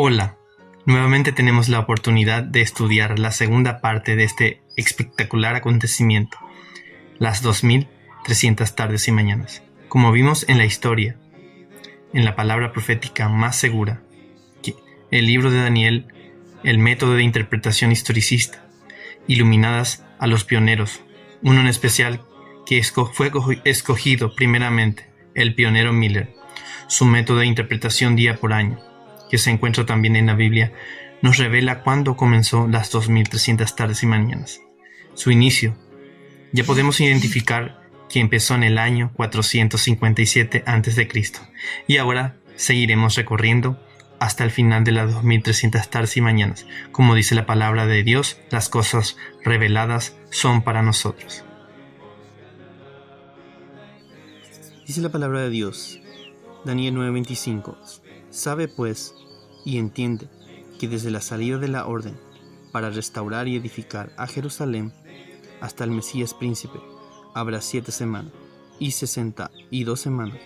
Hola, nuevamente tenemos la oportunidad de estudiar la segunda parte de este espectacular acontecimiento, las 2300 tardes y mañanas. Como vimos en la historia, en la palabra profética más segura, el libro de Daniel, el método de interpretación historicista, iluminadas a los pioneros, uno en especial que fue escogido primeramente, el pionero Miller, su método de interpretación día por año, que se encuentra también en la Biblia, nos revela cuándo comenzó las 2300 tardes y mañanas. Su inicio, ya podemos identificar que empezó en el año 457 a.C. y ahora seguiremos recorriendo hasta el final de las 2300 tardes y mañanas. Como dice la palabra de Dios, las cosas reveladas son para nosotros. Dice la palabra de Dios, Daniel 9:25, sabe pues y entiende que desde la salida de la orden para restaurar y edificar a Jerusalén hasta el Mesías príncipe habrá 7 semanas, y 62 semanas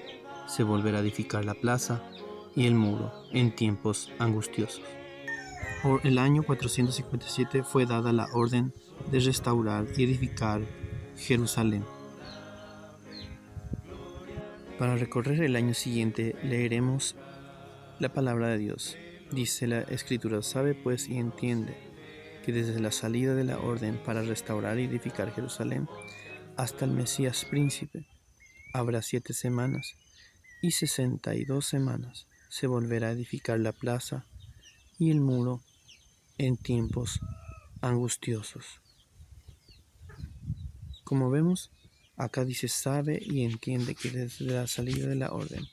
se volverá a edificar la plaza y el muro en tiempos angustiosos. Por el año 457 fue dada la orden de restaurar y edificar Jerusalén. Para recorrer el año siguiente leeremos la palabra de Dios. Dice la Escritura, sabe pues y entiende que desde la salida de la orden para restaurar y edificar Jerusalén hasta el Mesías príncipe habrá 7 semanas, y 62 semanas se volverá a edificar la plaza y el muro en tiempos angustiosos. Como vemos, acá dice sabe y entiende que desde la salida de la orden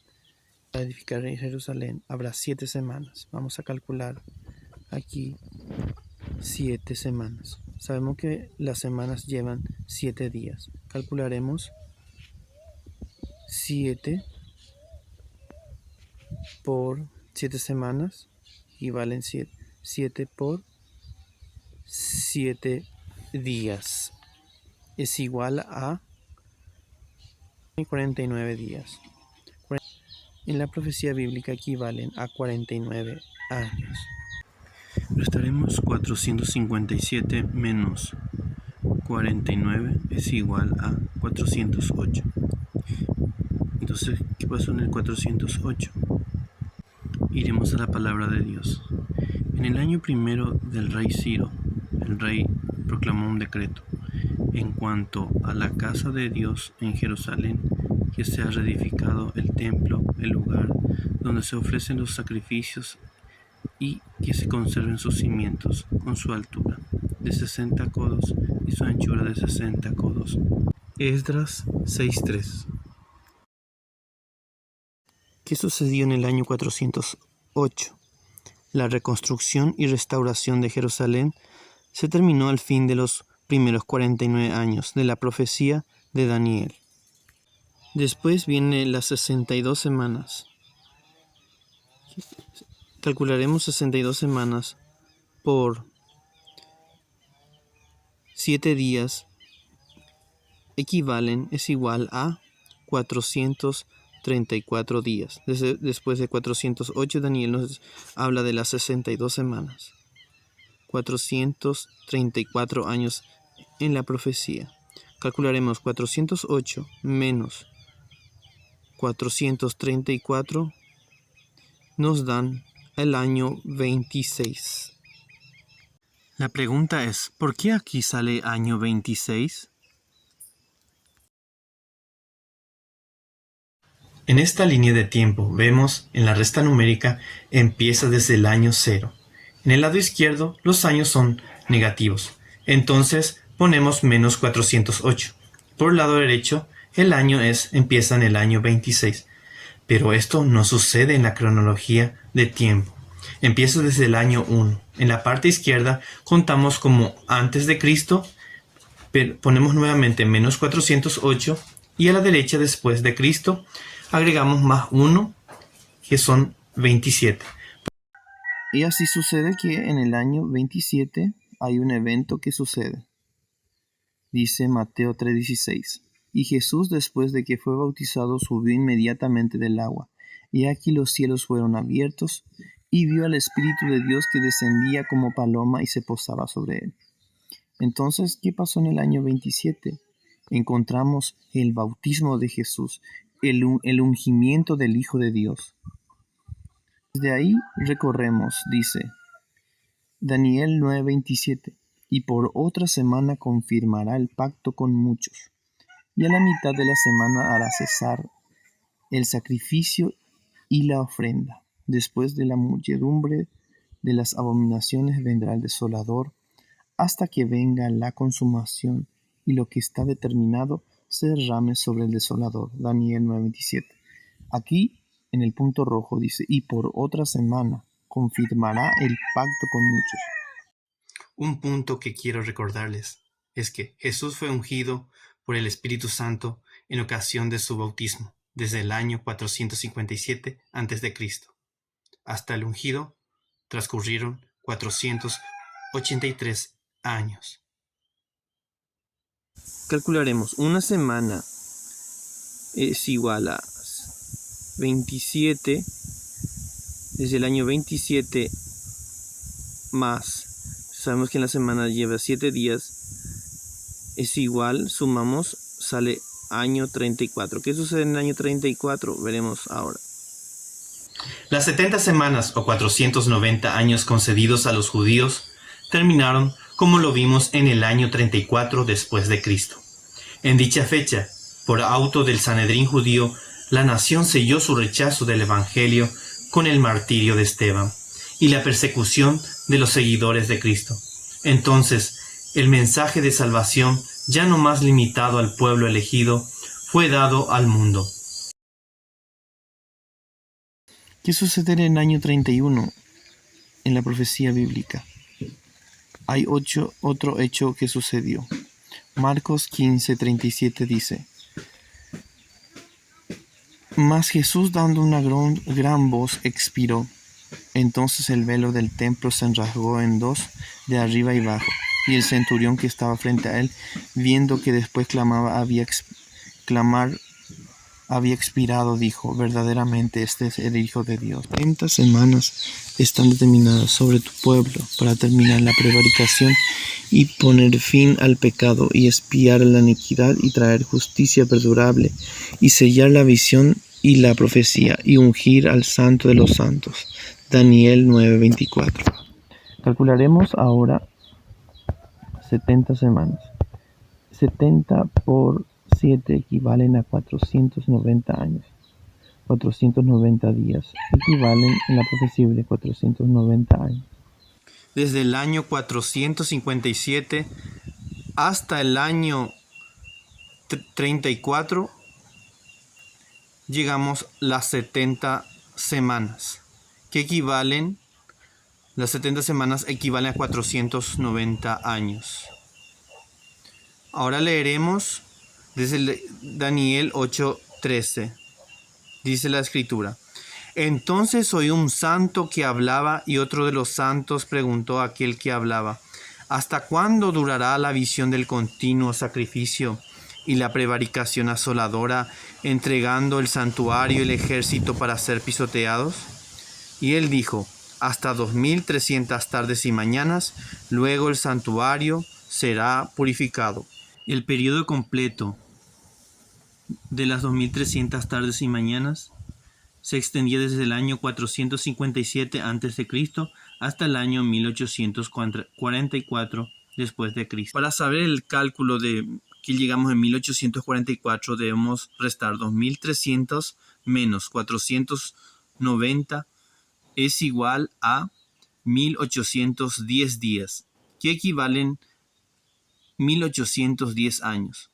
para edificar en Jerusalén habrá 7 semanas. Vamos a calcular aquí 7 semanas. Sabemos que las semanas llevan 7 días. Calcularemos 7 por 7 semanas equivalen 7 por 7 días. Es igual a 49 días. En la profecía bíblica equivalen a 49 años. Restaremos 457 menos 49 es igual a 408. Entonces, ¿qué pasó en el 408? Iremos a la palabra de Dios. En el año primero del rey Ciro, el rey proclamó un decreto en cuanto a la casa de Dios en Jerusalén, que sea reedificado el templo, el lugar donde se ofrecen los sacrificios, y que se conserven sus cimientos con su altura de 60 codos y su anchura de 60 codos. Esdras 6:3. ¿Qué sucedió en el año 408? La reconstrucción y restauración de Jerusalén se terminó al fin de los primeros 49 años de la profecía de Daniel. Después vienen las 62 semanas. Calcularemos 62 semanas por 7 días es igual a 434 días. Después de 408, Daniel nos habla de las 62 semanas. 434 años en la profecía. Calcularemos 408 menos 434 nos dan el año 26. La pregunta es, ¿por qué aquí sale año 26? En esta línea de tiempo vemos en la resta numérica empieza desde el año 0. En el lado izquierdo los años son negativos, entonces ponemos menos 408. Por el lado derecho el año empieza en el año 26, pero esto no sucede en la cronología de tiempo. Empieza desde el año 1. En la parte izquierda contamos como antes de Cristo, pero ponemos nuevamente menos 408 y a la derecha después de Cristo agregamos más 1, que son 27. Y así sucede que en el año 27 hay un evento que sucede. Dice Mateo 3:16. Y Jesús, después de que fue bautizado, subió inmediatamente del agua. Y aquí los cielos fueron abiertos, y vio al Espíritu de Dios que descendía como paloma y se posaba sobre él. Entonces, ¿qué pasó en el año 27? Encontramos el bautismo de Jesús, el ungimiento del Hijo de Dios. Desde ahí recorremos, dice Daniel 9:27, y por otra semana confirmará el pacto con muchos, y a la mitad de la semana hará cesar el sacrificio y la ofrenda. Después de la muchedumbre de las abominaciones vendrá el desolador, hasta que venga la consumación, y lo que está determinado se derrame sobre el desolador. Daniel 9:27. Aquí, en el punto rojo, dice, y por otra semana confirmará el pacto con muchos. Un punto que quiero recordarles es que Jesús fue ungido por el Espíritu Santo en ocasión de su bautismo, desde el año 457 a.C. Hasta el ungido transcurrieron 483 años. Calcularemos, una semana es igual a 27, desde el año 27 más, sabemos que en la semana lleva 7 días, es igual, sumamos, sale año 34. ¿Qué sucede en el año 34? Veremos ahora. Las 70 semanas o 490 años concedidos a los judíos terminaron como lo vimos en el año 34 después de Cristo. En dicha fecha, por auto del Sanedrín judío, la nación selló su rechazo del Evangelio con el martirio de Esteban y la persecución de los seguidores de Cristo. Entonces, el mensaje de salvación, ya no más limitado al pueblo elegido, fue dado al mundo. ¿Qué sucede en el año 31 en la profecía bíblica? Hay otro hecho que sucedió. Marcos 15:37 dice: Mas Jesús, dando una gran voz, expiró. Entonces el velo del templo se rasgó en dos, de arriba y abajo. Y el centurión que estaba frente a él, viendo que después había expirado, dijo: verdaderamente este es el Hijo de Dios. 30 semanas están determinadas sobre tu pueblo para terminar la prevaricación y poner fin al pecado y expiar la iniquidad y traer justicia perdurable y sellar la visión y la profecía y ungir al Santo de los Santos. Daniel 9:24. Calcularemos ahora 70 semanas. 70 por 7 equivalen a 490 años. 490 días equivalen en la profecía de 490 años. Desde el año 457 hasta el año 34 llegamos las 70 semanas, que equivalen, las 70 semanas equivalen a 490 años. Ahora leeremos desde Daniel 8:13. Dice la escritura: Entonces oí un santo que hablaba, y otro de los santos preguntó a aquel que hablaba: ¿Hasta cuándo durará la visión del continuo sacrificio y la prevaricación asoladora, entregando el santuario y el ejército para ser pisoteados? Y él dijo: hasta 2300 tardes y mañanas, luego el santuario será purificado. El periodo completo de las 2300 tardes y mañanas se extendía desde el año 457 a.C. hasta el año 1844 después de Cristo. Para saber el cálculo de que llegamos en 1844, debemos restar 2300 menos 490 es igual a 1810 días, que equivalen 1810 años.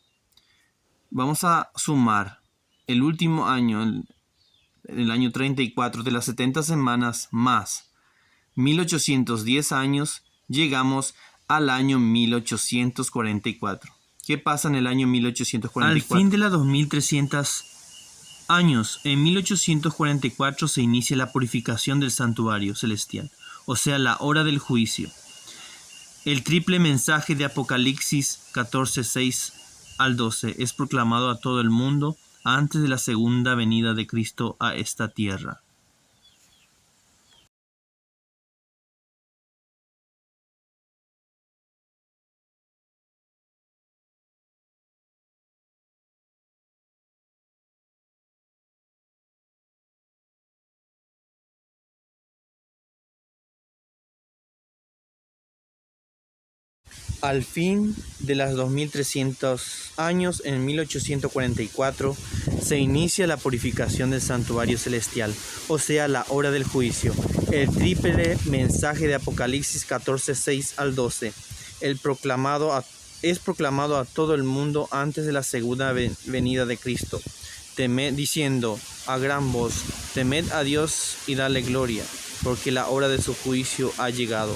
Vamos a sumar el último año, el año 34 de las 70 semanas más 1810 años, llegamos al año 1844. ¿Qué pasa en el año 1844? Al fin de las 2300 años, en 1844 se inicia la purificación del santuario celestial, o sea, la hora del juicio. El triple mensaje de Apocalipsis 14:6 al 12 es proclamado a todo el mundo antes de la segunda venida de Cristo a esta tierra. Al fin de los 2300 años, en 1844, se inicia la purificación del santuario celestial, o sea, la hora del juicio. El triple mensaje de Apocalipsis 14, 6 al 12 es proclamado a todo el mundo antes de la segunda venida de Cristo, diciendo a gran voz: temed a Dios y dale gloria, porque la hora de su juicio ha llegado.